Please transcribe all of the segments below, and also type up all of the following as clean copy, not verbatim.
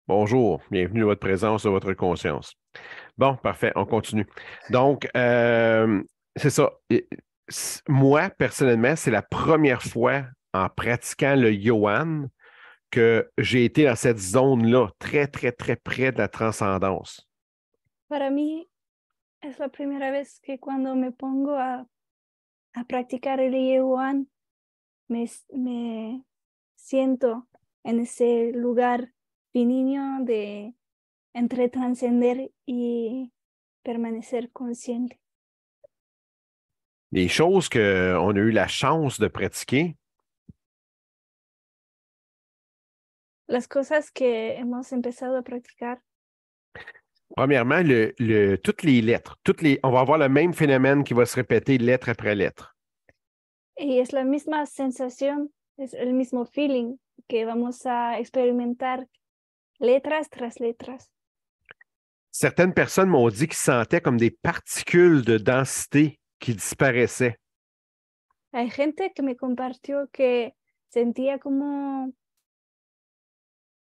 Bonjour, bienvenue à votre présence, à votre conscience. Bon, parfait, on continue. Donc, c'est ça. Moi, personnellement, c'est la première fois en pratiquant le Yoan que j'ai été dans cette zone-là, très, très, très près de la transcendance. Para mí es la primera vez que cuando me pongo a practicar el Yuan, me siento en ese lugar finino de entre trascender y permanecer consciente. Les choses qu'on a eu la chance de pratiquer, Las cosas que hemos empezado a practicar premièrement, toutes les lettres, on va avoir le même phénomène qui va se répéter lettre après lettre. y es la misma sensación, es el mismo feeling que vamos a experimentar letras tras letras. Certaines personnes m'ont dit qu'ils sentaient comme des particules de densité qui disparaissaient. Hay gente que me compartió que sentía como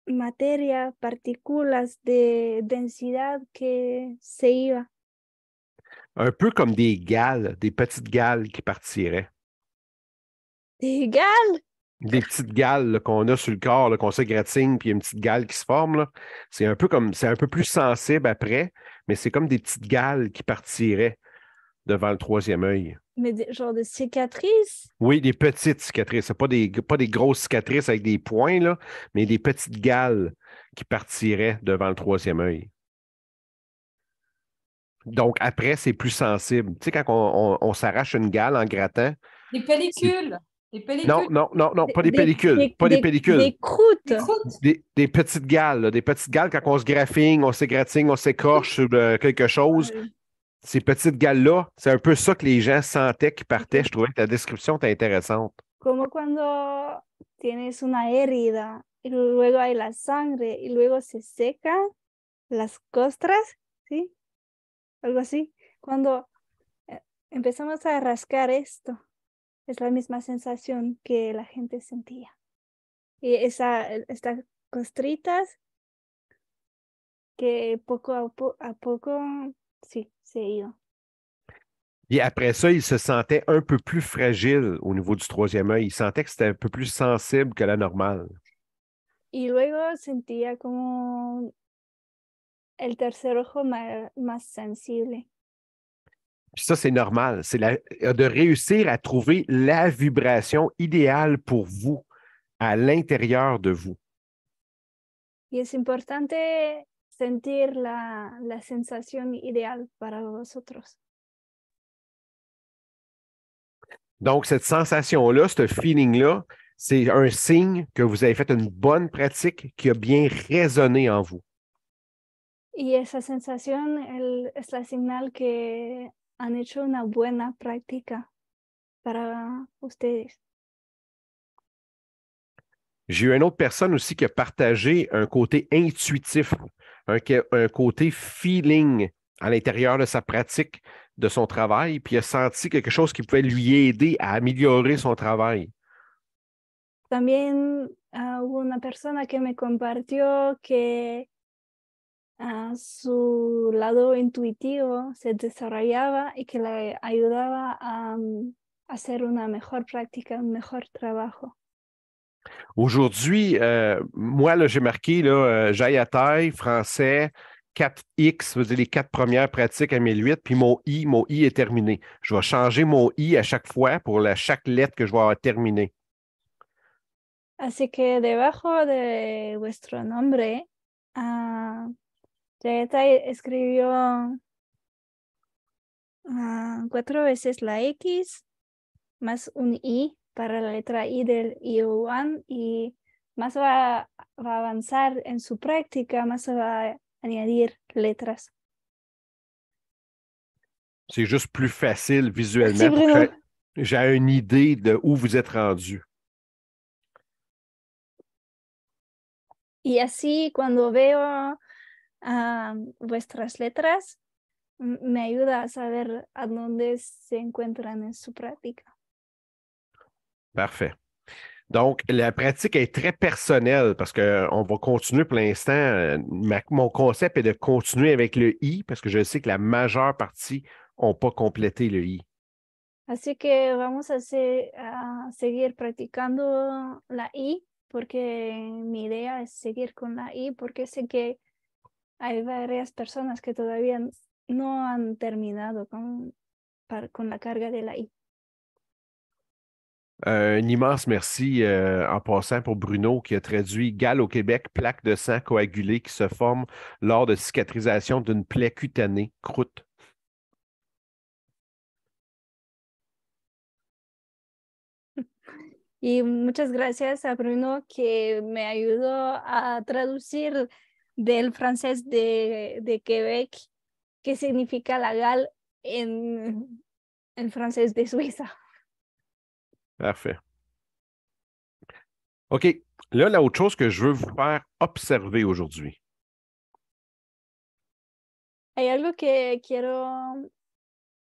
materia, partículas de densidad que se iba. Un peu comme des gales, des petites gales qui partiraient. ¡Legal! Des petites gales là, qu'on a sur le corps, là, qu'on s'égratigne, puis il y a une petite gale qui se forme. Là. C'est un peu plus sensible après, mais c'est comme des petites gales qui partiraient devant le troisième œil. Mais genre de cicatrices. Oui, des petites cicatrices. C'est pas des grosses cicatrices avec des points, là, mais des petites gales qui partiraient devant le troisième œil. Donc, après, c'est plus sensible. Tu sais, quand on s'arrache une gale en grattant, Des c'est... pellicules. Des Non, pellicules. non, non, non, Des, pas des pellicules, pas des pellicules. des croûtes. Des croûtes. Des petites gales, là, des petites gales quand on se graffine, on s'égratigne, on s'écorche sur quelque chose. Ces petites gales-là, c'est un peu ça que les gens sentaient qui partaient. Je trouvais que ta description était intéressante. Como cuando tienes una herida y luego hay la sangre y luego se secan las costras, ¿sí? Algo así. Cuando empezamos a rascar esto, es la misma sensación que la gente sentía. Y estas costritas que poco a poco, sí, se iba. Et après ça, il se sentait un peu plus fragile au niveau du troisième œil. Il sentait que c'était un peu plus sensible que la normale. Y luego sentía como el tercer ojo más sensible. Puis ça, c'est normal. De réussir à trouver la vibration idéale pour vous à l'intérieur de vous. Y es importante sentir la sensación ideal para vosotros. Donc, cette sensation-là, ce feeling-là, c'est un signe que vous avez fait une bonne pratique qui a bien résonné en vous. Y esa sensación es la señal que han hecho una buena práctica para ustedes. J'ai eu une autre personne aussi qui a partagé un côté intuitif, un côté feeling à l'intérieur de sa pratique, de son travail, puis il a senti quelque chose qui pouvait lui aider à améliorer son travail. También hubo una persona que me compartió que su lado intuitivo se desarrollaba y que le ayudaba a hacer una mejor práctica, un mejor trabajo. Aujourd'hui, moi, là, j'ai marqué Jaille à taille, français, 4X, ça veut dire les quatre premières pratiques à 1008, puis mon I est terminé. Je vais changer mon I à chaque fois pour chaque lettre que je vais avoir terminée. Así que debajo de vuestro nombre, Jayata escribió 4 veces la X más un I para la letra I del Yuan y más va a avanzar en su práctica, más va a añadir letras. C'est juste plus facile Merci visuellement pour Bruno. que j'ai une idée de où vous êtes rendu. Y así cuando veo vuestras letras, me ayuda a saber a dónde se encuentran en su práctica. Parfait. Donc, la pratique est très personnelle parce qu'on va continuer pour l'instant. Mon concept est de continuer avec le I parce que je sais que la majeure partie n'ont pas complété le I. Así que vamos a seguir practicando la I, porque mi idea es seguir con la I, porque sé que hay varias personas que todavía no han terminado con la carga de la I. Un immense merci en passant pour Bruno qui a traduit gale au Québec, plaque de sang coagulée qui se forme lors de cicatrisation d'une plaie cutanée, croûte. Y muchas gracias a Bruno que me ayudó a traducir del francés de Quebec, qué significa la gal en francés de Suiza. Parfait. OK. Là, l'autre chose que je veux vous faire observer aujourd'hui, Hay algo que quiero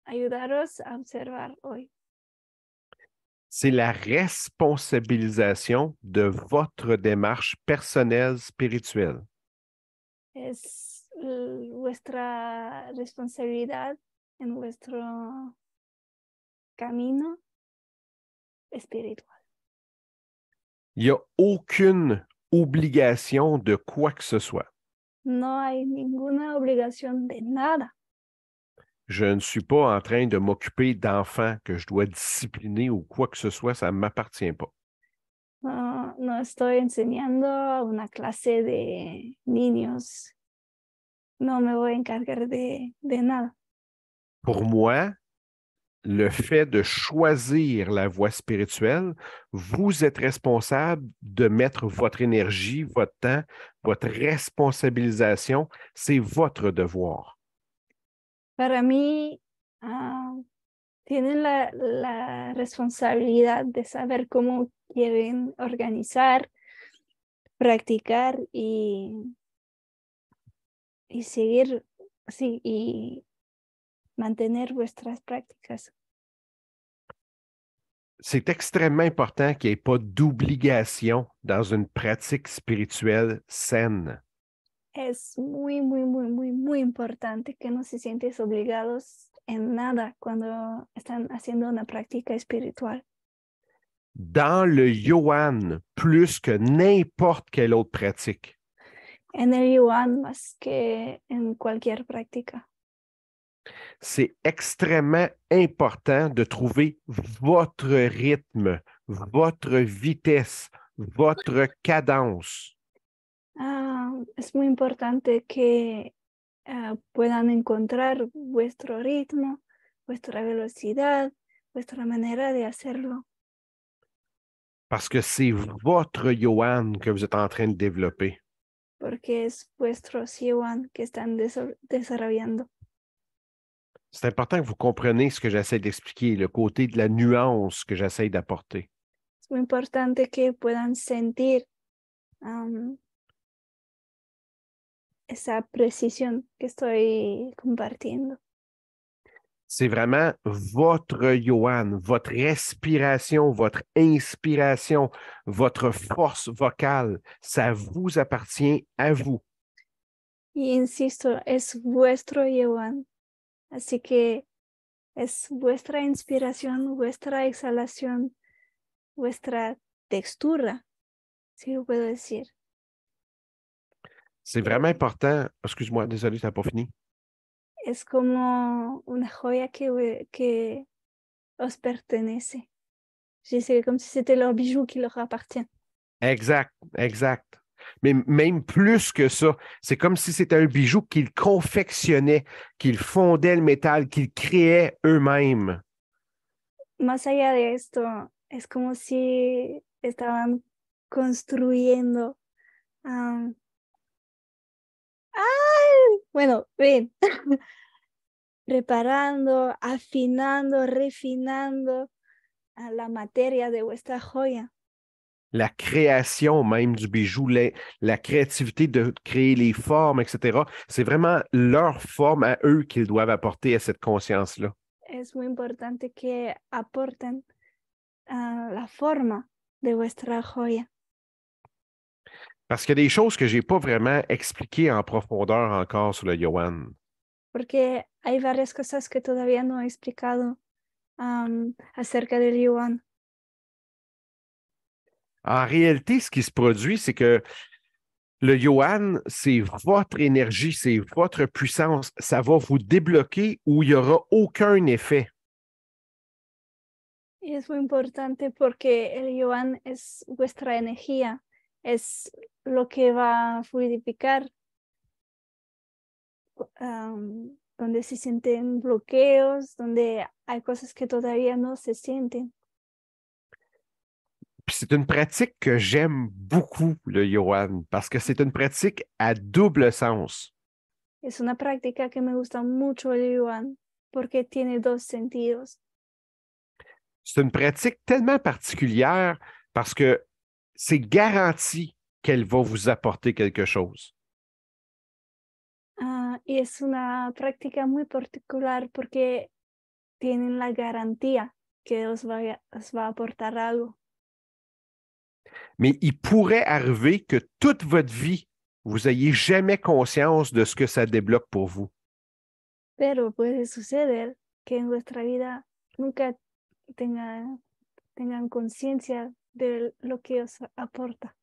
ayudaros a observar hoy. c'est la responsabilisation de votre démarche personnelle spirituelle. Es vuestra responsabilidad en vuestro camino espiritual. Il n'y a aucune obligation de quoi que ce soit. No hay ninguna obligación de nada. Je ne suis pas en train de m'occuper d'enfants que je dois discipliner ou quoi que ce soit, ça ne m'appartient pas. No estoy enseñando una clase de niños. No me voy a encargar de nada. Pour moi, le fait de choisir la voie spirituelle, vous êtes responsable de mettre votre énergie, votre temps, votre responsabilisation, c'est votre devoir. Para mí, tienen la responsabilidad de saber cómo quieren organizar, practicar y seguir, sí, y mantener vuestras prácticas. C'est extrêmement important qu'il n'y ait pas d'obligation dans une pratique spirituelle saine. Es muy, muy, muy, muy, muy importante que no se sientes obligados en nada cuando están haciendo una práctica espiritual. Dans le Yohan, plus que n'importe quelle autre pratique, En el yuan más que en cualquier práctica. c'est extrêmement important de trouver votre rythme, votre vitesse, votre cadence. Es muy importante que puedan encontrar vuestro ritmo, vuestra velocidad, vuestra manera de hacerlo. Parce que c'est votre Yohan que vous êtes en train de développer. Porque es vuestro yuan que están desarrollando. C'est important que vous compreniez ce que j'essaie d'expliquer, le côté de la nuance que j'essaie d'apporter. Es muy importante que puedan sentir esa precisión que estoy compartiendo. C'est vraiment votre Yohan, votre respiration, votre inspiration, votre force vocale. Ça vous appartient à vous. Y insisto, es vuestro yuan. Así que es vuestra inspiración, vuestra exhalación, vuestra textura, si lo puedo decir. C'est vraiment important. Excuse-moi, désolé, ça n'a pas fini. Es como una joya que os pertenece. C'est comme si c'était leur bijou qui leur appartient. Exact, exact. Mais même plus que ça, c'est comme si c'était un bijou qu'ils confectionnaient, qu'ils fondaient le métal, qu'ils créaient eux-mêmes. Más allá de esto, es como si estaban construyendo. Bueno, ven, preparando, afinando, refinando la materia de vuestra joya. La création même du bijou, la créativité de créer les formes, etc. C'est vraiment leur forme à eux qu'ils doivent apporter à cette conscience-là. Es muy importante que aporten la forma de vuestra joya. Parce qu'il y a des choses que je n'ai pas vraiment expliquées en profondeur encore sur le Yohan. Porque hay varias cosas que todavía no he explicado acerca del yuan. En réalité, ce qui se produit, c'est que le Yohan, c'est votre énergie, c'est votre puissance. Ça va vous débloquer où il n'y aura aucun effet. Y es muy importante porque el yuan es vuestra energía, es lo que va a fluidificar donde se sienten bloqueos, donde hay cosas que todavía no se sienten. Puis c'est une pratique que j'aime beaucoup, le Yohan, parce que c'est une pratique à double sens. Es una práctica que me gusta mucho el yuan porque tiene dos sentidos. C'est une pratique tellement particulière parce que c'est garanti qu'elle va vous apporter quelque chose. Y es una práctica muy particular porque tienen la garantía que os va a aportar algo. Mais il pourrait arriver que toute votre vie, vous n'ayez jamais conscience de ce que ça débloque pour vous. Pero puede suceder que en vuestra vida nunca tengan conciencia de lo que os aporta.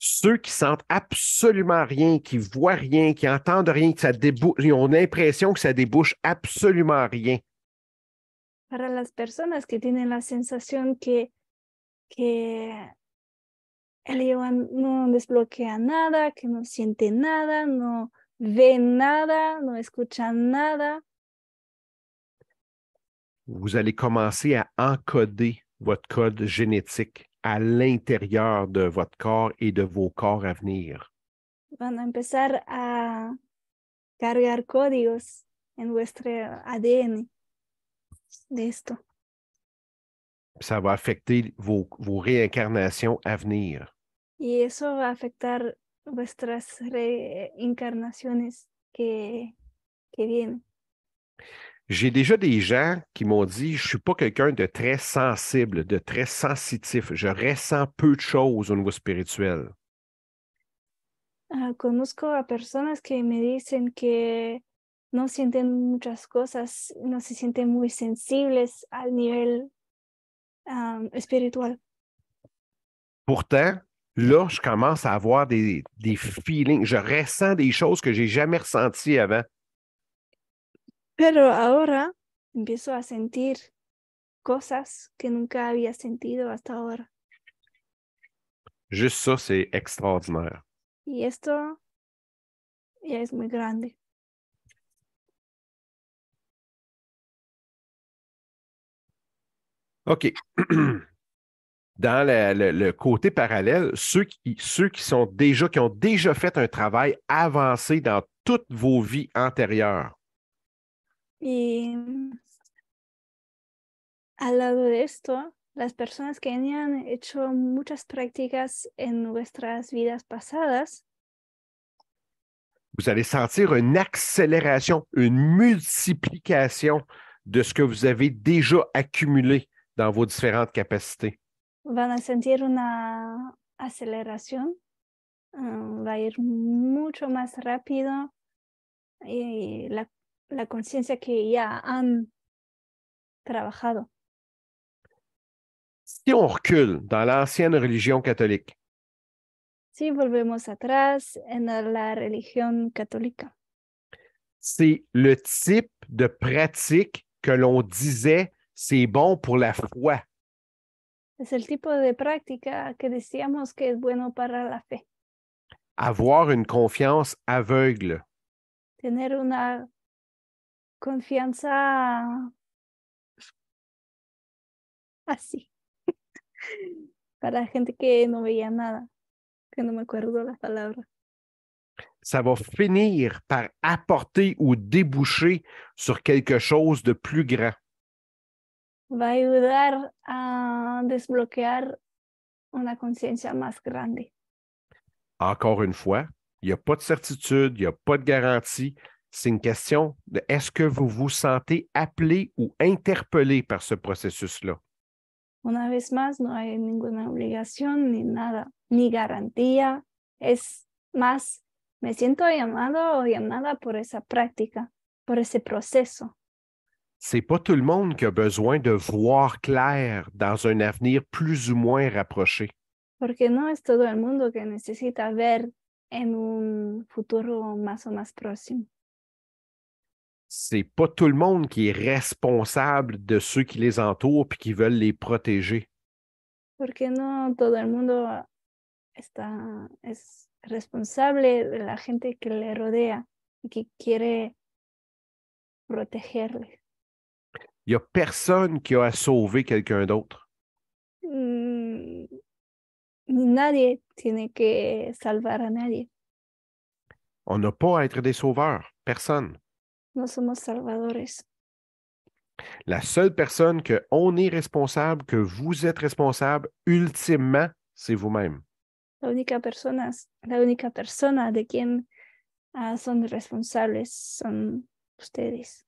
Ceux qui sentent absolument rien, qui voient rien, qui entendent rien, que ça débouche, ils ont l'impression que ça débouche absolument rien. Para las personas que tienen la sensación que el yuan no desbloquea nada, que no siente nada, no ve nada, no escucha nada, Vous allez commencer à encoder votre code génétique à l'intérieur de votre corps et de vos corps à venir. van a empezar a cargar códigos en vuestro ADN de esto. Ça va affecter vos réincarnations à venir. Y eso va a afectar vuestras reencarnaciones que vienen. J'ai déjà des gens qui m'ont dit, je ne suis pas quelqu'un de très sensible, de très sensitif. Je ressens peu de choses au niveau spirituel. Conozco a personas que me dicen que no sienten muchas cosas, no se sienten muy sensibles al nivel espiritual. Pourtant, là, je commence à avoir des feelings. Je ressens des choses que je n'ai jamais ressenties avant. Pero ahora empiezo a sentir cosas que nunca había sentido hasta ahora. Juste ça, c'est extraordinaire. Y esto ya es muy grande. OK. Dans le côté parallèle, ceux qui ont déjà fait un travail avancé dans toutes vos vies antérieures, Y al lado de esto, las personas que han hecho muchas prácticas en nuestras vidas pasadas, vous allez sentir une accélération, une multiplication de ce que vous avez déjà accumulé dans vos différentes capacités. van a sentir una aceleración, va a ir mucho más rápido y la conciencia que ya han trabajado. Si on recule dans l'ancienne religion catholique, Si volvemos atrás en la religión católica, c'est le type de pratique que l'on disait c'est bon pour la foi. es el tipo de práctica que decíamos que es bueno para la fe. Avoir une confiance aveugle. Tener una confianza así, para gente que no veía nada, que no me acuerdo la palabra. Ça va finir par apporter ou déboucher sur quelque chose de plus grand. Va a ayudar a desbloquear una conciencia más grande. Encore une fois, il n'y a pas de certitude, il n'y a pas de garantie. C'est une question de est-ce que vous vous sentez appelé ou interpellé par ce processus-là? Una vez más, no hay ninguna obligación ni nada, ni garantía. Es más, me siento llamado o llamada por esa práctica, por ese proceso. C'est pas tout le monde qui a besoin de voir clair dans un avenir plus ou moins rapproché. Porque no es todo el mundo que necesita ver en un futuro más o más próximo. C'est pas tout le monde qui est responsable de ceux qui les entourent et qui veulent les protéger. Porque no todo el mundo es responsable de la gente que le rodea y que quiere protegerle. Il n'y a personne qui a à sauver quelqu'un d'autre. Mm, Nadie tiene que salvar a nadie. On n'a pas à être des sauveurs. Personne. No somos salvadores. La seule personne que on est responsable, que vous êtes responsable, ultimement, c'est vous-même. La única persona de quien son responsables son ustedes.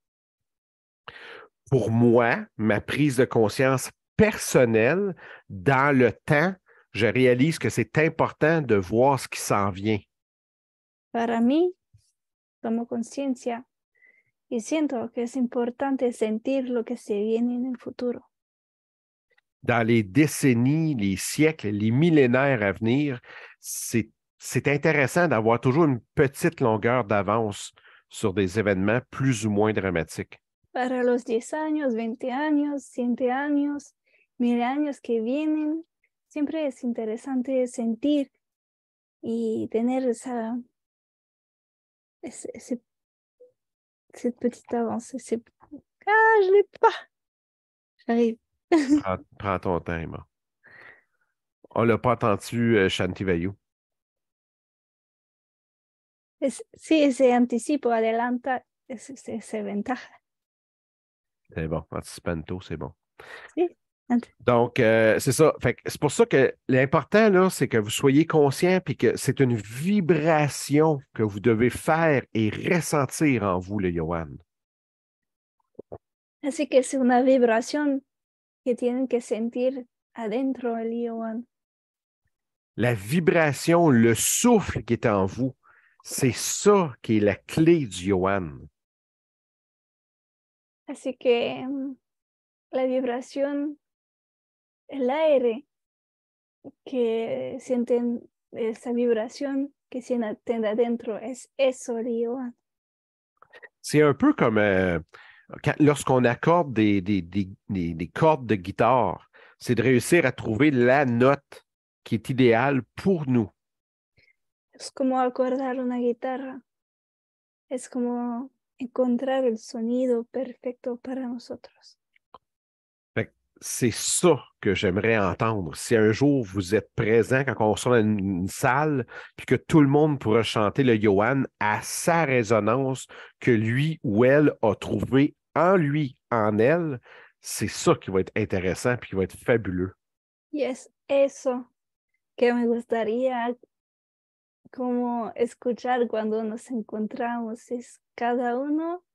Pour moi, ma prise de conscience personnelle, dans le temps, je réalise que c'est important de voir ce qui s'en vient. Para mí, tomo conciencia y siento que es importante sentir lo que se viene en el futuro. Dans les décennies, les siècles, les millénaires à venir, c'est intéressant d'avoir toujours une petite longueur d'avance sur des événements plus ou moins dramatiques. Para los 10 años, 20 años, 100 años, 1000 años que vienen, siempre es interesante sentir y tener ese cette petite avance. Ah, je l'ai pas. J'arrive. Prends ton temps, Emma. On l'a pas entendu, Shanti Vayu. Sí, ese anticipo, adelanta, ese ventaja. C'est bon. Anticipando, c'est bon. Sí. Donc, c'est ça. Fait que c'est pour ça que l'important, là, c'est que vous soyez conscient et que c'est une vibration que vous devez faire et ressentir en vous, le Yohan. Así que es una vibración que tienen que sentir adentro el Yohan. La vibration, le souffle qui est en vous, c'est ça qui est la clé du Yohan. Así que la vibración, el aire que sienten, esa vibración que sienten adentro, es eso el Yohan. C'est un peu comme lorsqu'on accorde des cordes de guitare, c'est de réussir à trouver la note qui est idéale pour nous. Es como acordar una guitarra. Es como encontrar el sonido perfecto para nosotros. C'est ça que j'aimerais entendre. Si un jour vous êtes présent quand on sort dans une salle, puis que tout le monde pourra chanter le Yohan à sa résonance que lui ou elle a trouvé en lui, en elle, c'est ça qui va être intéressant puis qui va être fabuleux. Y es eso que me gustaría como escuchar cuando nos encontramos. Es cada uno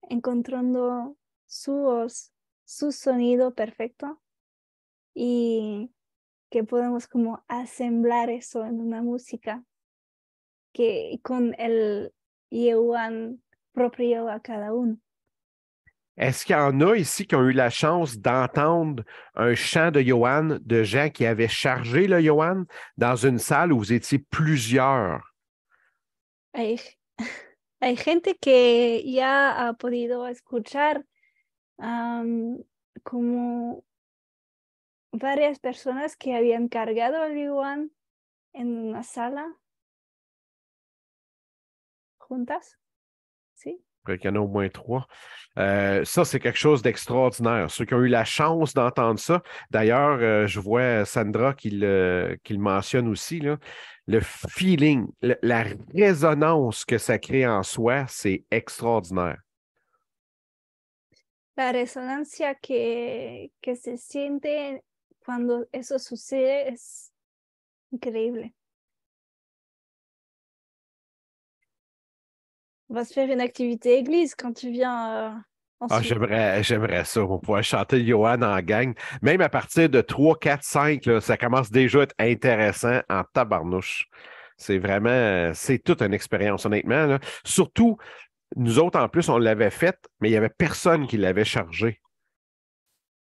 encontrando su voz, su sonido perfecto y que podemos como asemblar eso en una música que con el Yohan propio a cada uno. Est-ce qu'il y en a ici qui ont eu la chance d'entendre un chant de Yohan de gens qui avaient chargé le Yohan dans une salle où vous étiez plusieurs? Hay, hay gente que ya ha podido escuchar como varias personas que habían cargado el Yohan en una sala juntas, ¿sí? Il y en a au moins 3. Ça, c'est quelque chose d'extraordinaire. Ceux qui ont eu la chance d'entendre ça. D'ailleurs, je vois Sandra qui le mentionne aussi, là. Le feeling, la résonance que ça crée en soi, c'est extraordinaire. La resonancia que se siente cuando eso sucede es increíble. On va se faire une activité église quand tu viens Ah, ensuite. j'aimerais ça. On pourrait chanter Johan en gang. Même à partir de 3, 4, 5, là, ça commence déjà à être intéressant en tabarnouche. C'est vraiment, c'est toute une expérience, honnêtement, là. Surtout, nous autres, en plus, on l'avait faite, mais il n'y avait personne qui l'avait chargé.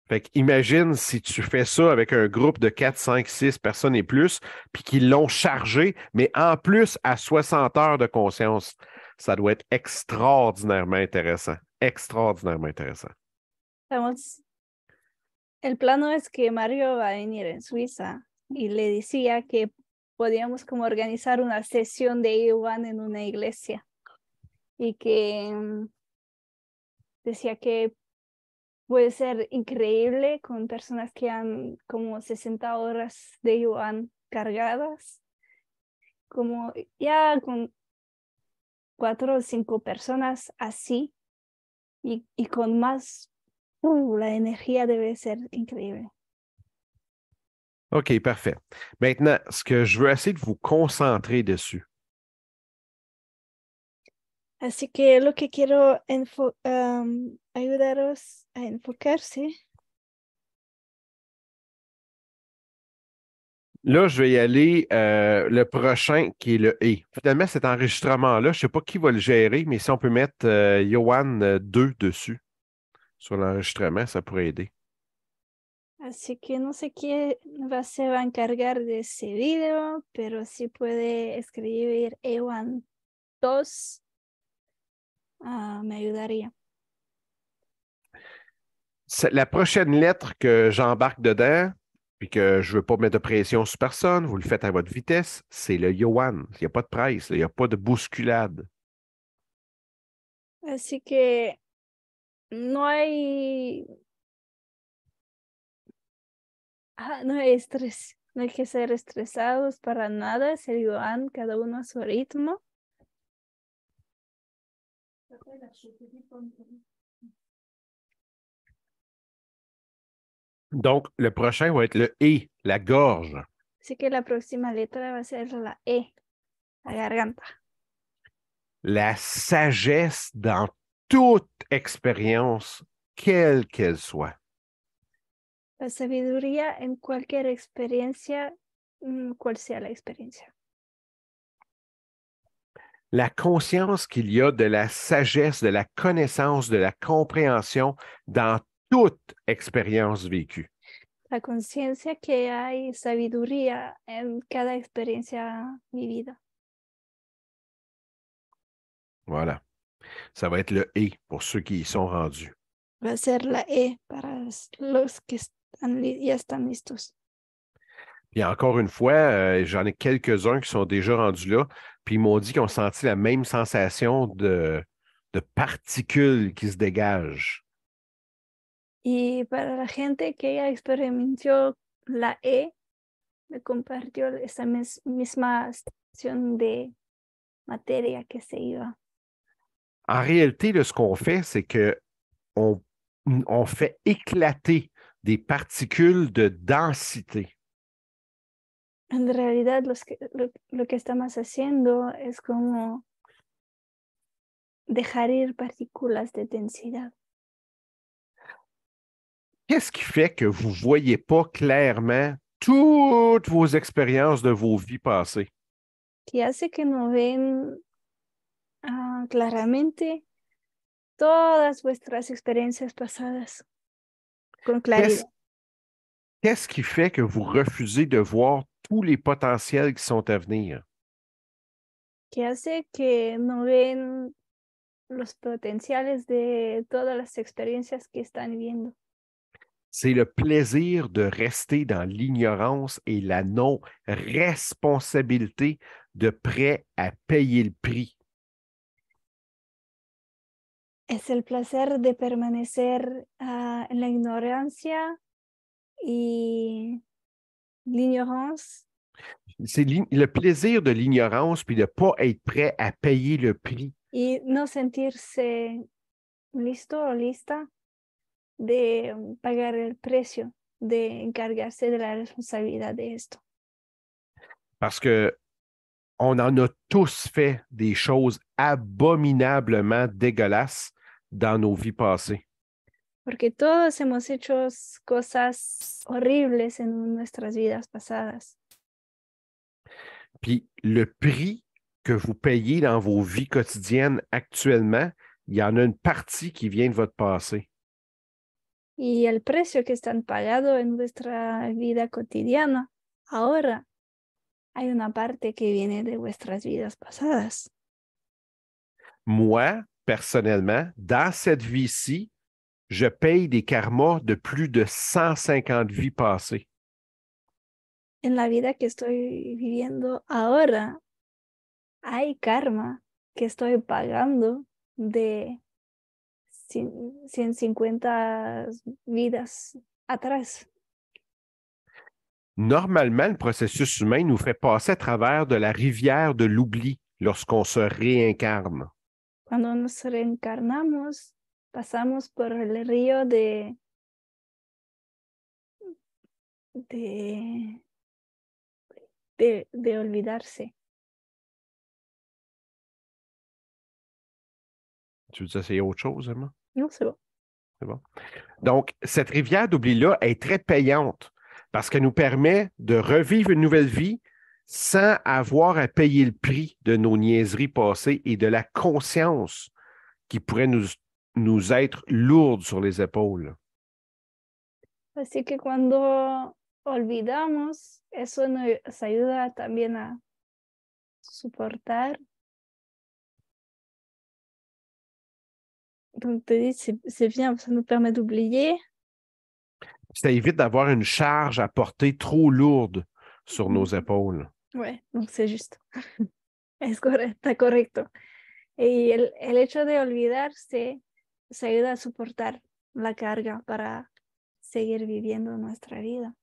Fait qu'imagine si tu fais ça avec un groupe de 4, 5, 6 personnes et plus, puis qu'ils l'ont chargé, mais en plus à 60 heures de conscience. Ça doit être extraordinairement intéressant. Extraordinairement intéressant. Estamos, el plano es que Mario va a venir en Suiza y le decía que podíamos como organizar una sesión de Iwan en una iglesia y que decía que puede ser increíble con personas que han como 60 horas de Iwan cargadas, como ya con 4 o 5 personas así y con más, la energía debe ser increíble. OK, parfait. Maintenant, ce que je veux essayer de vous concentrer dessus. Así que lo que quiero ayudaros a enfocarse. Là, je vais y aller le prochain qui est le et. Finalement, cet enregistrement-là, je ne sais pas qui va le gérer, mais si on peut mettre Johan 2 dessus sur l'enregistrement, ça pourrait aider. Así que no sé quién se va a encargar de ese video, pero si puede escribir Ewan 2, me ayudaría. La prochaine lettre que j'embarque dedans, puis que je ne veux pas mettre de pression sur personne, vous le faites à votre vitesse, c'est le Johan. Il n'y a pas de presse, il n'y a pas de bousculade. Así que no hay, no hay estrés, no hay que ser estresados para nada, es el Yuan, cada uno a su ritmo. Donc, le prochain va être le et, la gorge. Así que la próxima letra va a ser la E, la garganta. La sagesse dans toute expérience, quelle qu'elle soit. La sabiduría en cualquier experiencia, cual sea la experiencia. La conscience qu'il y a de la sagesse, de la connaissance, de la compréhension dans toute expérience vécue. La conciencia que hay sabiduría en cada experiencia vivida. Voilà. Ça va être le et pour ceux qui y sont rendus. Va a ser la E para los que ya están listos. Puis encore une fois, j'en ai quelques-uns qui sont déjà rendus là, puis ils m'ont dit qu'ils ont senti la même sensation de particules qui se dégagent. Y para la gente que ya experimentó la E, me compartió esa misma sensación de materia que se iba. En réalité, là, ce qu'on fait, c'est qu'on fait éclater des particules de densité. En realidad, lo que estamos haciendo es como dejar ir partículas de densidad. Qu'est-ce qui fait que vous ne voyez pas clairement toutes vos expériences de vos vies passées? Que hace que no ven claramente todas vuestras experiencias pasadas con claridad. Qu'est-ce qui fait que vous refusez de voir tous les potentiels qui sont à venir? Que hace que no ven los potenciales de todas las experiencias que están viviendo. C'est le plaisir de rester dans l'ignorance et la non-responsabilité de prêt à payer le prix. Es el placer de permanecer en la ignorancia y l'ignorance. C'est le plaisir de l'ignorance puis de ne pas être prêt à payer le prix. Y no sentirse listo o lista de pagar el precio, de encargarse de la responsabilidad de esto. Parce que on en a tous fait des choses abominablement dégueulasses dans nos vies passées. Porque todos hemos hecho cosas horribles en nuestras vidas pasadas. Puis le prix que vous payez dans vos vies quotidiennes actuellement, il y en a une partie qui vient de votre passé. Y el precio que están pagando en nuestra vida cotidiana, ahora hay una parte que viene de vuestras vidas pasadas. Moi, personnellement, dans cette vie-ci, je paye des karmas de plus de 150 vies passées. En la vida que estoy viviendo ahora, hay karma que estoy pagando de 150 vidas atrás. Normalement, le processus humain nous fait passer à travers de la rivière de l'oubli lorsqu'on se réincarne. Cuando nos reencarnamos, pasamos por el río de, de olvidarse. Tu veux dire, c'est autre chose, Emma? No sé. C'est bon. Donc, cette rivière d'oubli-là est très payante parce qu'elle nous permet de revivre une nouvelle vie sans avoir à payer le prix de nos niaiseries passées et de la conscience qui pourrait nous être lourde sur les épaules. Así que cuando olvidamos, eso nos ayuda también a soportar. Donc, tu dis, c'est bien, ça nous permet d'oublier. Ça évite d'avoir une charge à porter trop lourde sur nos épaules. Ouais, donc c'est juste. Es correcto, está correcto. Y el hecho de olvidarse nos ayuda a soportar la carga para seguir viviendo nuestra vida.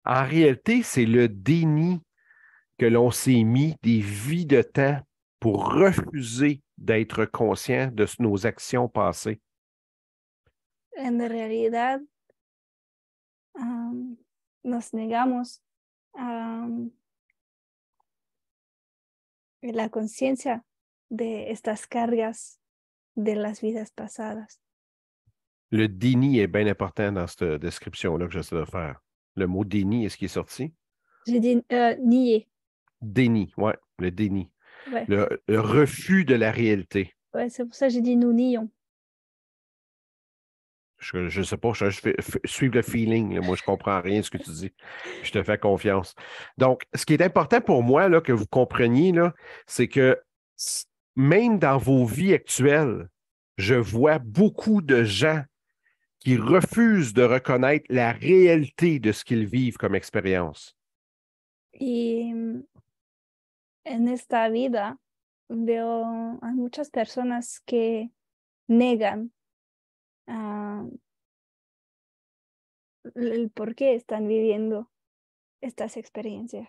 En réalité, c'est le déni que l'on s'est mis des vies de temps pour refuser d'être conscient de nos actions passées. En realidad, nos negamos la conciencia de estas cargas de las vidas pasadas. Le déni est bien important dans cette description-là que j'essaie de faire. Le mot déni, est-ce qu'il est sorti? J'ai dit nier. Déni, oui, le déni. Ouais, Le refus de la réalité. ouais, c'est pour ça que j'ai dit nous nions. Je ne sais pas, je fais suivre le feeling. Là. Moi, je ne comprends rien de ce que tu dis. Je te fais confiance. Donc, ce qui est important pour moi, là, que vous compreniez, là, c'est que même dans vos vies actuelles, je vois beaucoup de gens qui refusent de reconnaître la réalité de ce qu'ils vivent comme expérience. Y en esta vida veo a muchas personas que negan el por qué están viviendo estas experiencias.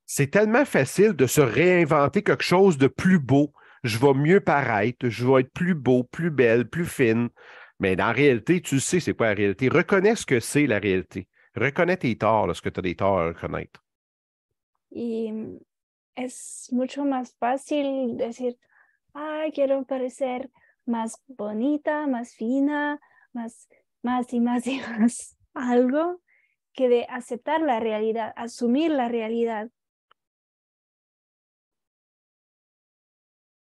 C'est tellement facile de se réinventer quelque chose de plus beau. Je vais mieux paraître, je vais être plus beau, plus belle, plus fine. Mais dans la réalité, tu sais c'est quoi la réalité. Reconnais ce que c'est la réalité. Reconnais tes torts lorsque tu as des torts à reconnaître. Y es mucho más fácil decir, ay, quiero parecer más bonita, más fina, más y más y más algo, que de aceptar la realidad, asumir la realidad.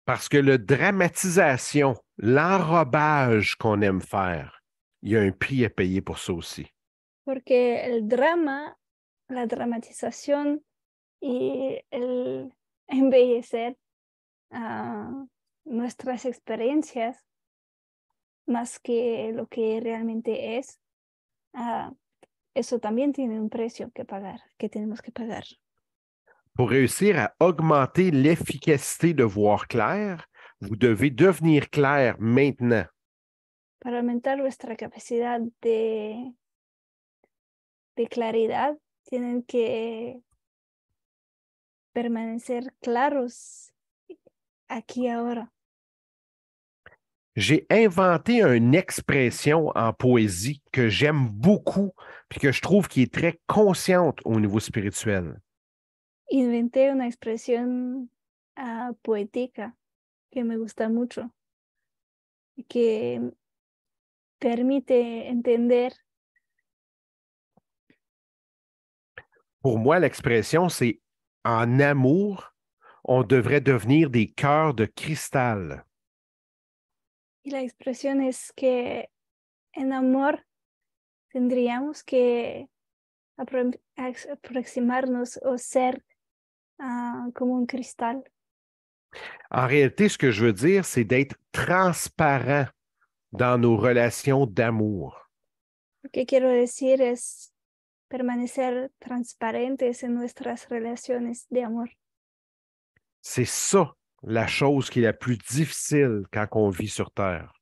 Parce que la dramatisation, l'enrobage qu'on aime faire, il y a un prix à payer pour ça aussi. Porque el drama, la dramatización y el embellecer nuestras experiencias más que lo que realmente es, eso también tiene un precio que pagar, que tenemos que pagar. Pour réussir à augmenter l'efficacité de voir clair, vous devez devenir clair maintenant. Para aumentar nuestra capacidad de claridad, tienen que permanecer claros aquí ahora. J'ai inventé une expression en poésie que j'aime beaucoup et que je trouve qui est très consciente au niveau spirituel. Inventé una expresión poética que me gusta mucho. y que permite entender. Pour moi, l'expression, c'est en amour, on devrait devenir des cœurs de cristal. Y la expresión es que en amor tendríamos que aproximarnos o ser como un cristal. En réalité, ce que je veux dire, c'est d'être transparent dans nos relations d'amour. Lo que quiero decir es permanecer transparentes en nuestras relaciones de amor. C'est ça la chose qui est la plus difficile quand on vit sur Terre.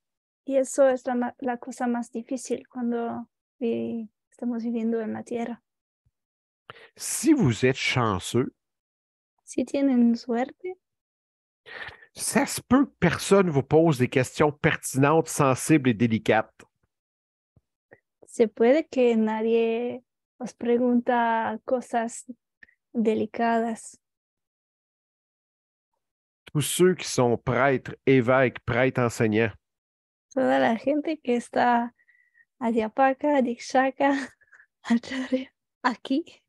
Y eso es la cosa más difícil cuando estamos viviendo en la tierra. Si vous êtes chanceux, Si tienen suerte, ça se peut que personne vous pose des questions pertinentes, sensibles et délicates. se puede que nadie os pregunta cosas delicadas. Tous ceux qui sont prêtres, évêques, prêtres enseignants, Toda la gente que está Adhyapaka, Dikshaka, Acharya, aquí,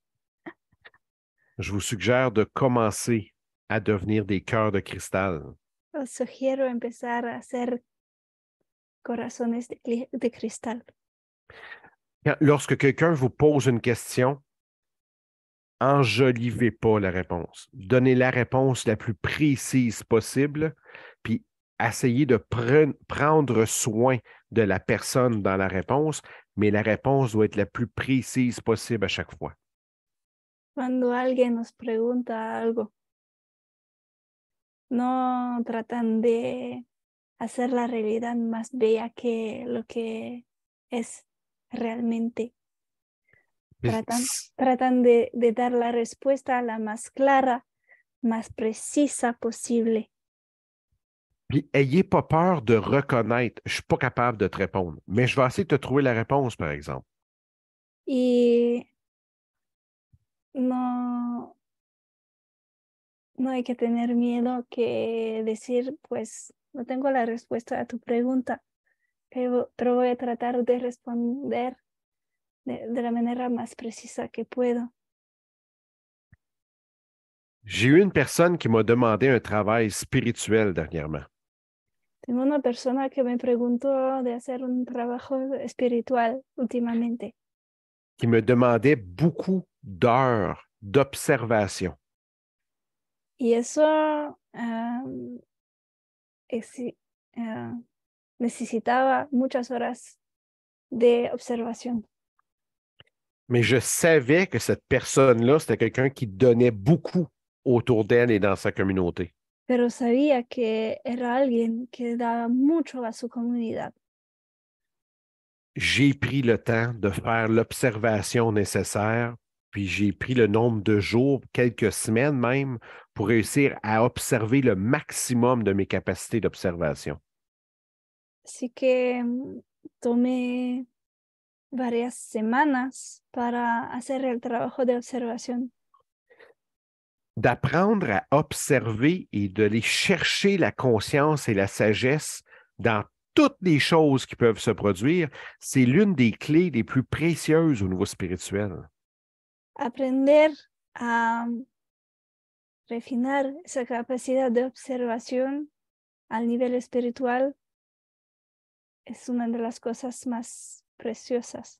je vous suggère de commencer à devenir des cœurs de cristal. os sugiero empezar a hacer corazones de cristal. Lorsque quelqu'un vous pose une question, enjolivez pas la réponse. Donnez la réponse la plus précise possible, puis essayez de prendre soin de la personne dans la réponse, mais la réponse doit être la plus précise possible à chaque fois. Cuando alguien nos pregunta algo, no tratan de hacer la realidad más bella que lo que es realmente. Tratan de dar la respuesta la más clara, más precisa posible. Puis, ayez pas peur de reconnaître, je suis pas capable de te répondre, mais je vais essayer de te trouver la réponse, par exemple. Y no hay que tener miedo que decir, pues, no tengo la respuesta a tu pregunta, pero voy a tratar de responder de la manera más precisa que puedo. J'ai eu une personne qui m'a demandé un travail spirituel dernièrement. Tengo una persona que me preguntó de hacer un trabajo espiritual últimamente. Qui me demandait beaucoup d'heures d'observation. Y eso necesitaba muchas horas de observación. Mais je savais que cette personne-là, c'était quelqu'un qui donnait beaucoup autour d'elle et dans sa communauté. Pero sabía que era alguien que daba mucho a su comunidad. J'ai pris le temps de faire l'observation nécessaire, puis j'ai pris le nombre de jours, quelques semaines même, pour réussir à observer le maximum de mes capacités d'observation. Así que tomé varias semanas para hacer el trabajo de observación. D'apprendre à observer et de les chercher la conscience et la sagesse dans toutes les choses qui peuvent se produire, c'est l'une des clés les plus précieuses au niveau spirituel. Aprender a refinar esa capacidad de observación al nivel espiritual es una de las cosas más preciosas.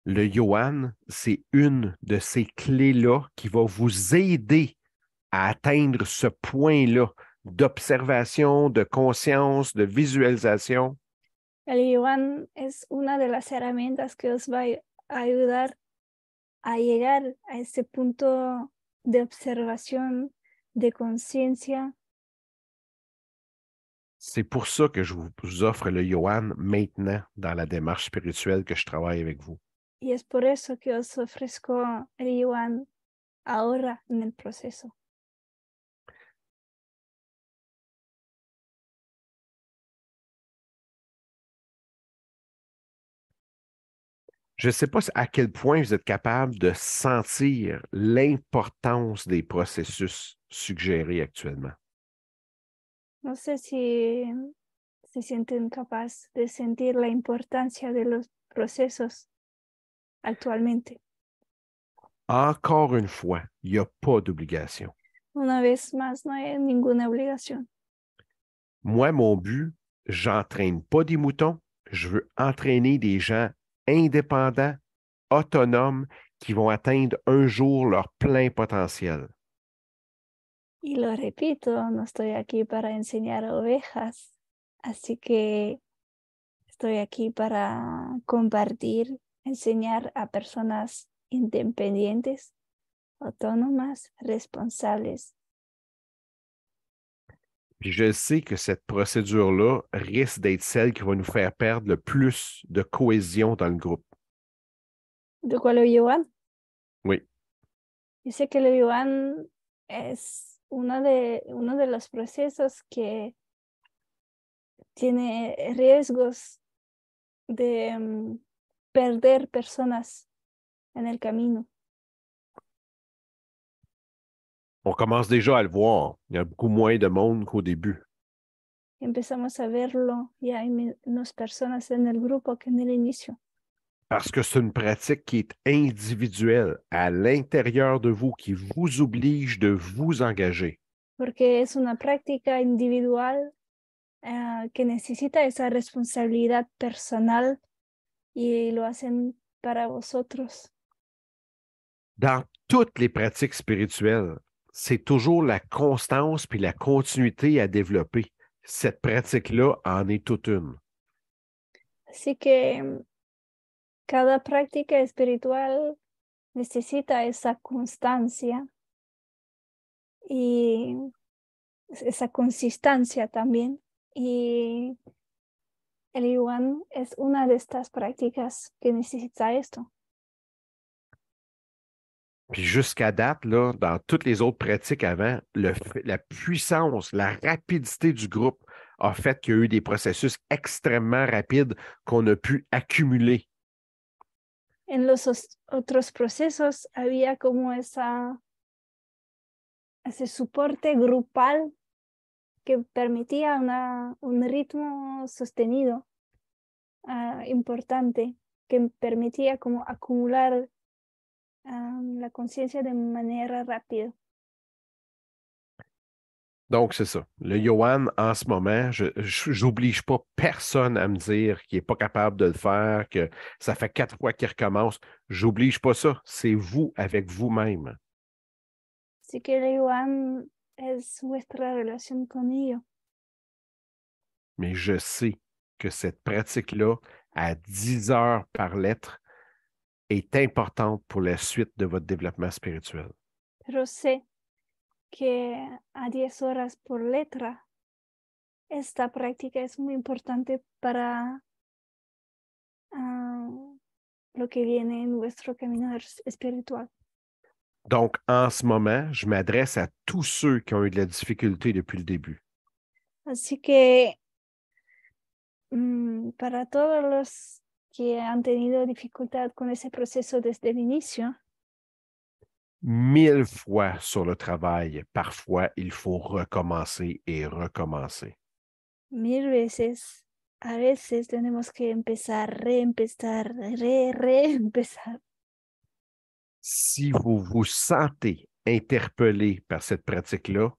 Le Yohan, c'est une de ces clés-là qui va vous aider à atteindre ce point-là d'observation, de conscience, de visualisation. El Yuan es una de las herramientas que os va a ayudar a llegar a ese punto de observación, de conciencia. C'est pour ça que je vous offre le Yohan maintenant dans la démarche spirituelle que je travaille avec vous. Y es por eso que os ofrezco el Yuan ahora en el proceso. Je ne sais pas à quel point vous êtes capable de sentir l'importance des processus suggérés actuellement. No sé si se sienten capaces de sentir la importancia de los procesos actualmente. Encore une fois, il n'y a pas d'obligation. Una vez más, no hay ninguna obligación. Moi, mon but, j'entraîne pas des moutons, je veux entraîner des gens indépendants, autonomes, qui vont atteindre un jour leur plein potentiel. Y lo repito, no estoy aquí para enseñar ovejas, así que estoy aquí para compartir, enseñar a personas independientes, autónomas, responsables. Puis je sais que cette procédure-là risque d'être celle qui va nous faire perdre le plus de cohésion dans le groupe. ¿De cuál lo llevan? Oui. Dice que el Yuan es uno de los procesos que tiene riesgos de perder personas en el camino. On commence déjà à le voir. Il y a beaucoup moins de monde qu'au début. Empezamos a verlo y hay menos personas en el grupo que en el inicio. Parce que c'est une pratique qui est individuelle, à l'intérieur de vous, qui vous oblige de vous engager. Porque es una práctica individual que necesita esa responsabilidad personal y lo hacen para vosotros. Dans toutes les pratiques spirituelles, c'est toujours la constance puis la continuité à développer. Cette pratique-là en est toute une. Así que cada práctica espiritual necesita esa constancia y esa consistencia también. Y el Yuan es una de estas prácticas que necesita esto. Puis jusqu'à date, là, dans toutes les autres pratiques avant, la puissance, la rapidité du groupe a fait qu'il y a eu des processus extrêmement rapides qu'on a pu accumuler. En los otros procesos había como ese soporte grupal que permitía un ritmo sostenido importante, que permitía como acumular la conciencia de manera rápida. Donc, c'est ça. Le Yohan, en ce moment, je n'oblige pas personne à me dire qu'il n'est pas capable de le faire, que ça fait 4 fois qu'il recommence. J'oblige pas ça. C'est vous avec vous-même. Así que el Yuan es vuestra relación con ello. Mais je sais que cette pratique-là, à 10 heures par lettre, est importante pour la suite de votre développement spirituel. Pero sé que a 10 horas por letra, esta práctica es muy importante para lo que viene en vuestro camino espiritual. Donc, en ce moment, je m'adresse à tous ceux qui ont eu de la difficulté depuis le début. Así que para todos los que han tenido dificultad con ese proceso desde el inicio, 1000 fois sur le travail, parfois, il faut recommencer et recommencer. 1000 veces, a veces tenemos que empezar, reempezar, reempezar. Si vous vous sentez interpellé par cette pratique-là,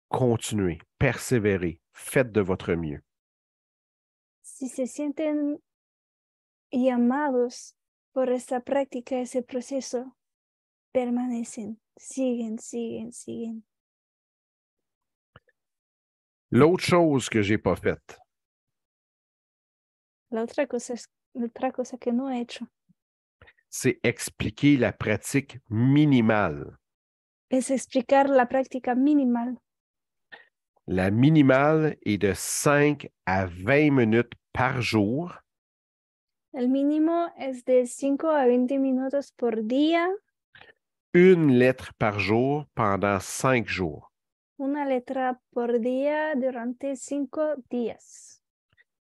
continuez, persévérez, faites de votre mieux. Si se sienten llamados por esta práctica, ese proceso, permanecen, siguen, siguen, siguen. L'autre chose que je n'ai pas faite, La otra cosa que no he hecho c'est expliquer la pratique minimale. es explicar la práctica minimal. La minimale est de 5 à 20 minutes par jour. El mínimo es de 5 a 20 minutos por día. Une lettre par jour pendant 5 jours. Una letra por día durante 5 días.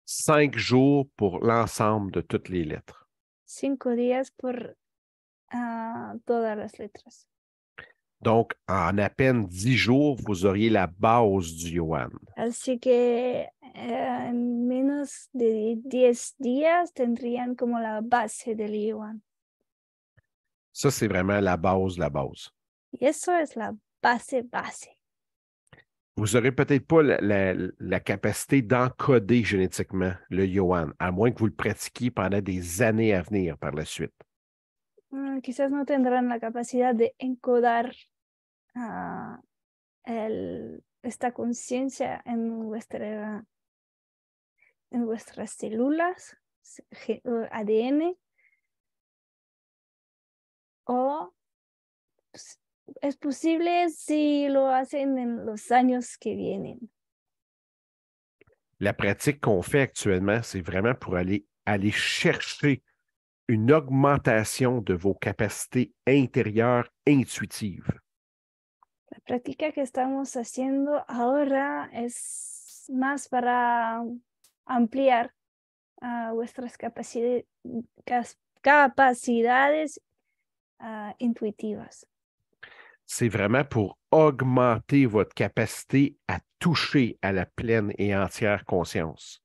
5 jours pour l'ensemble de toutes les lettres. 5 días por todas las letras. Donc, en à peine 10 jours, vous auriez la base du Yuan. Así que En menos de 10 días tendrían como la base del yuan. Ça, c'est vraiment la base de la base. Y eso es la base. Vous n'aurez peut-être pas la capacité d'encoder génétiquement le yuan, à moins que vous le pratiquiez pendant des années à venir par la suite. Quizás no tendrán la capacidad de encodar esta conciencia en vuestras células, ADN, o pues, es posible si lo hacen en los años que vienen. La pratique qu'on fait actuellement, c'est vraiment pour aller chercher une augmentation de vos capacités intérieures intuitives. La práctica que estamos haciendo ahora es más para ampliar vuestras capacidades intuitivas. C'est vraiment pour augmenter votre capacité à toucher à la pleine et entière conscience.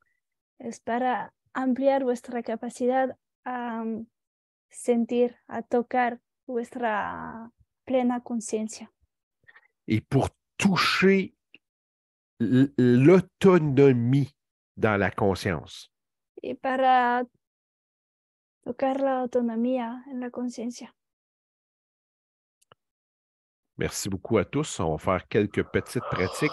Es para ampliar vuestra capacidad a sentir, a tocar vuestra plena conciencia. Et pour toucher l'autonomie dans la conscience. Y para tocar la autonomía en la conciencia. Merci beaucoup à tous. On va faire quelques petites pratiques.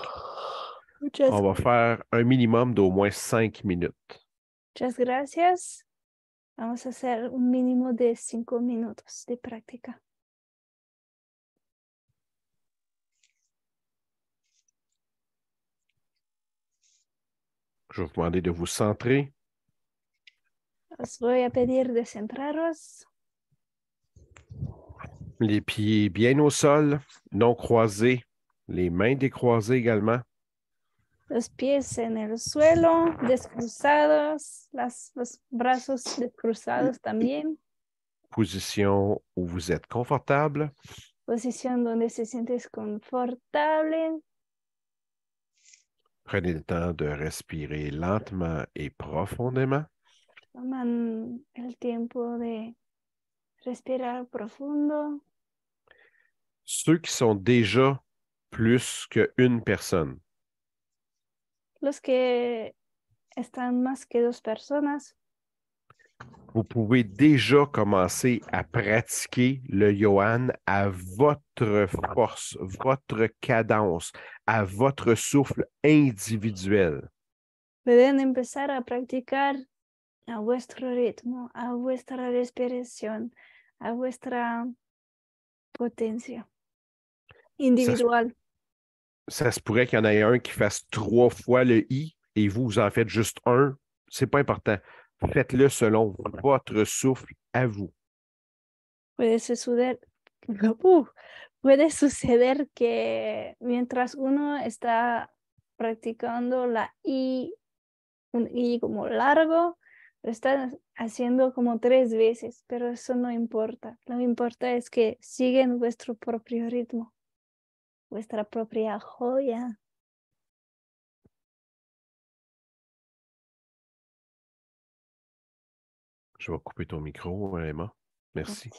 Muchas, On va faire un minimum d'au moins 5 minutes. muchas gracias. Vamos a hacer un mínimo de 5 minutos de práctica. Je vais vous demander de vous centrer. Os voy a pedir de centraros. Les pieds bien au sol, non croisés, les mains décroisées également. Los pies en el suelo, descruzados, los brazos descruzados también. Position où vous êtes confortable. Posición donde se sientes confortable. Prenez le temps de respirer lentement et profondément. Toman el tiempo de respirar profundo. Ceux qui sont déjà plus qu'une personne, Los que están más que 2 personas, vous pouvez déjà commencer à pratiquer le Yohan à votre force, votre cadence, à votre souffle individuel. pueden empezar a practicar a vuestro ritmo, a vuestra respiración, a vuestra potencia individual. Ça se pourrait qu'il y en ait un qui fasse 3 fois le I et vous en faites juste un. C'est pas important. Faites-le selon votre souffle à vous. Puede suceder, puede suceder que mientras uno está practicando un I como largo, lo está haciendo como 3 veces, pero eso no importa. Lo que importa es que siguen vuestro propio ritmo, vuestra propia joya. Je vais couper ton micro, Emma. Merci.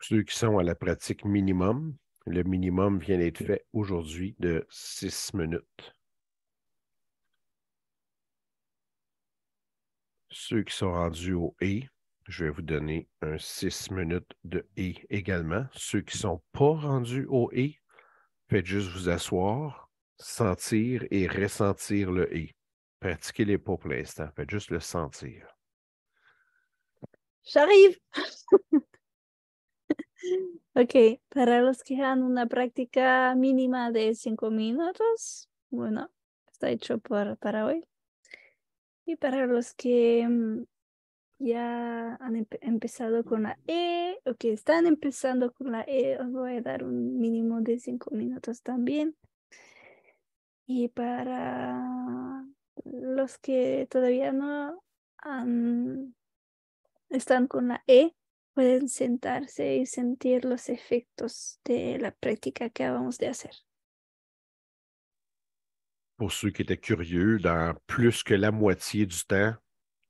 Ceux qui sont à la pratique minimum, le minimum vient d'être fait aujourd'hui de 6 minutes. Ceux qui sont rendus au et, je vais vous donner un 6 minutes de et également. Ceux qui ne sont pas rendus au et, faites juste vous asseoir, sentir et ressentir le et. Pratiquez-les pas pour l'instant, faites juste le sentir. J'arrive. Ok, para los que hagan una práctica mínima de 5 minutos, bueno, está hecho para hoy. Y para los que ya han empezado con la E o que están empezando con la E, os voy a dar un mínimo de 5 minutos también. Y para los que todavía no están con la E, pueden sentarse y sentir los efectos de la práctica que acabamos de hacer. Pour ceux qui étaient curieux, dans plus que la moitié du temps,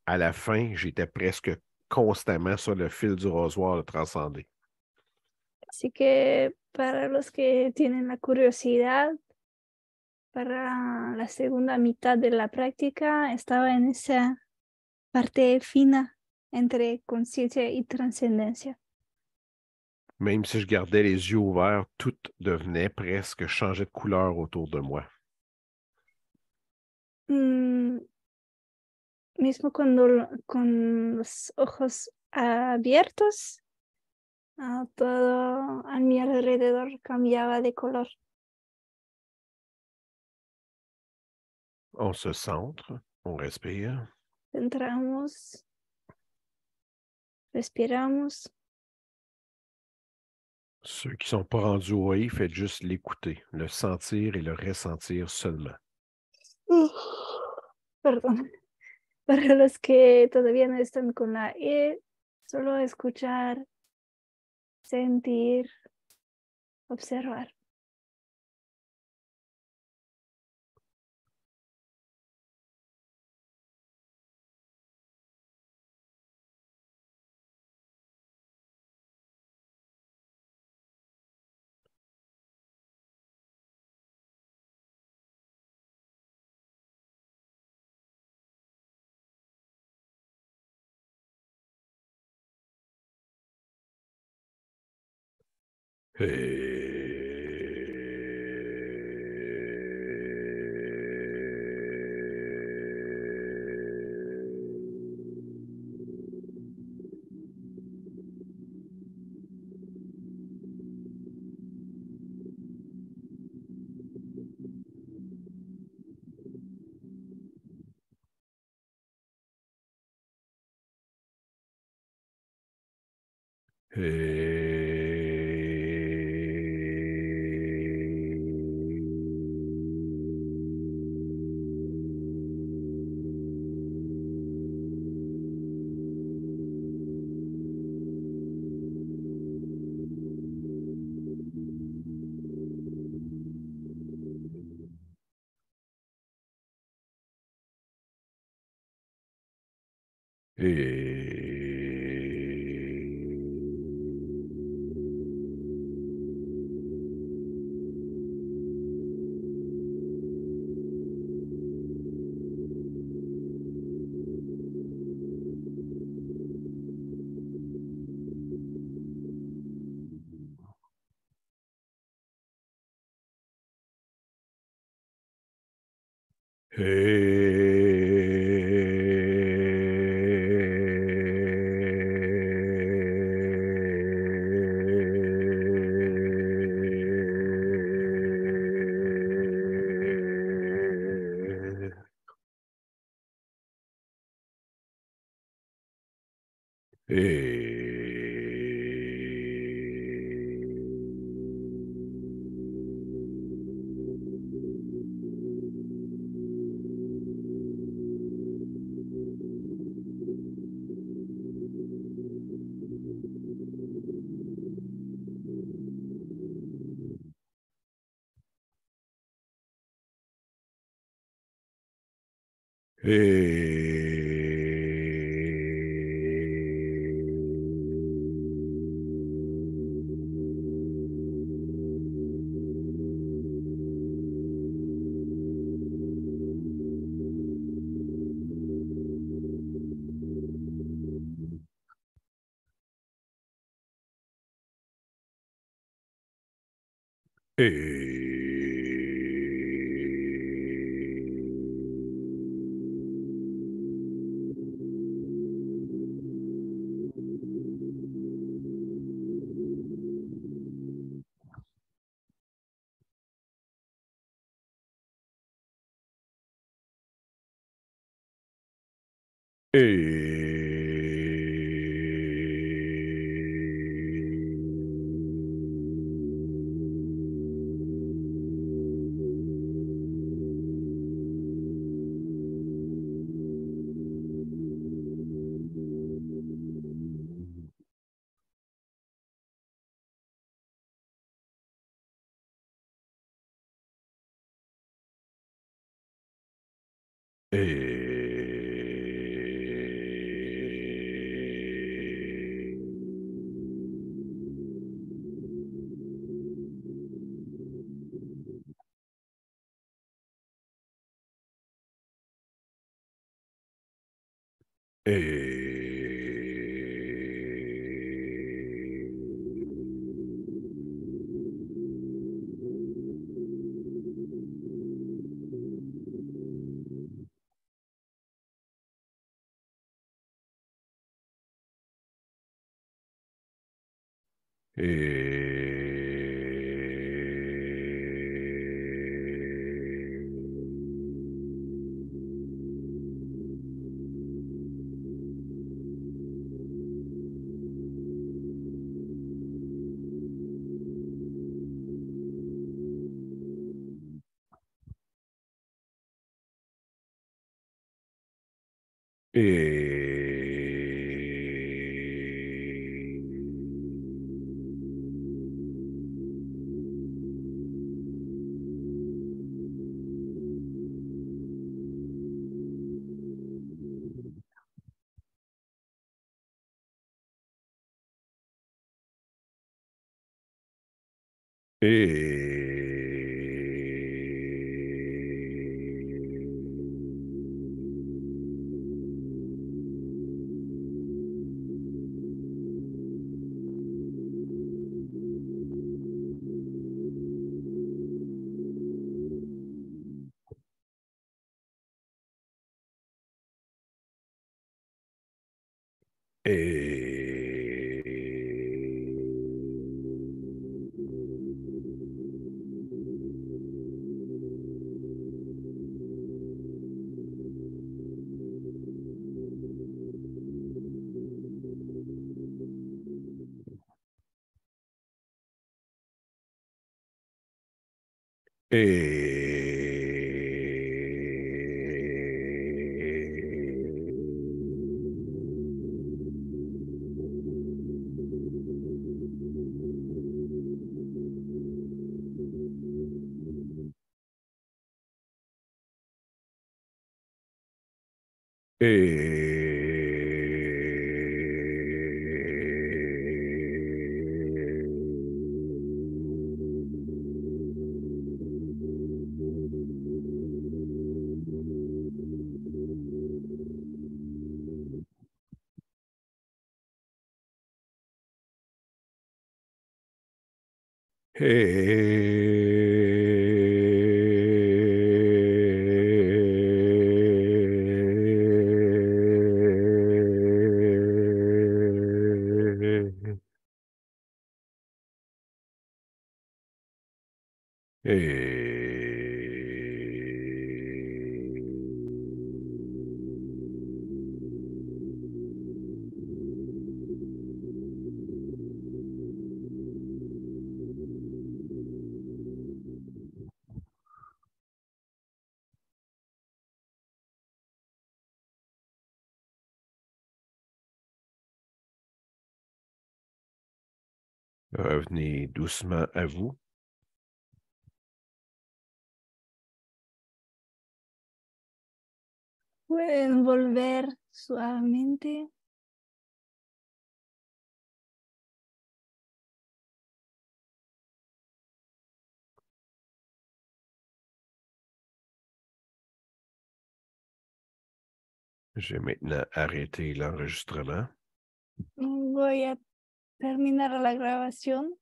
à la fin, j'étais presque constamment sur le fil du rasoir de transcender. Así que para los que tienen la curiosidad, para la segunda mitad de la práctica estaba en esa parte fina entre conciencia y trascendencia. Même si je gardais les yeux ouverts, tout devenait presque changeait de couleur autour de moi. Mismo cuando con los ojos abiertos, todo a mi alrededor cambiaba de color. On se centre, on respire. Entramos, respiramos. Ceux qui ne sont pas rendus au I, faites juste l'écouter, le sentir et le ressentir seulement. Perdón. Para los que todavía no están con la E, solo escuchar, sentir, observar. Revenez doucement à vous. Pueden volver suavemente. Je vais maintenant arrêter l'enregistrement. Voy a terminar la grabación.